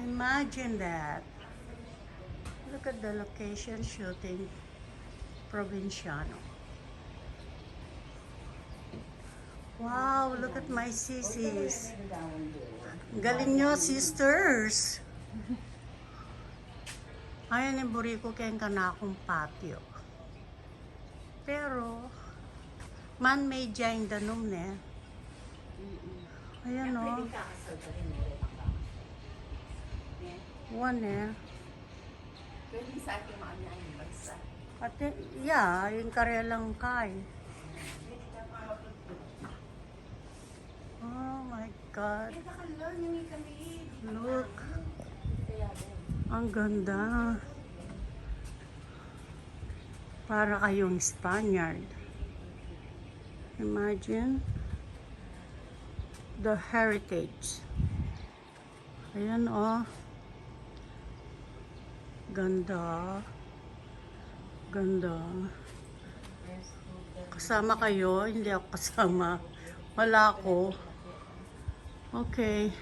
Imagine that. Look at the location shooting. Provinciano. Wow, look at my sisis. Galing nyo, sisters. Ayan yung buriko kayong kanakong patio. Pero, man-made dyan danom ne. Ayan o. One eh. Pwede sa ating mga yung bansa. Ate, yeah, yung karelang kay. Oh my God. Look. Ang ganda. Para kayong Spaniard. Imagine the heritage. Ayan oh. Ganda. Ganda. Kasama kayo? Hindi ako kasama. Wala ako. Okay.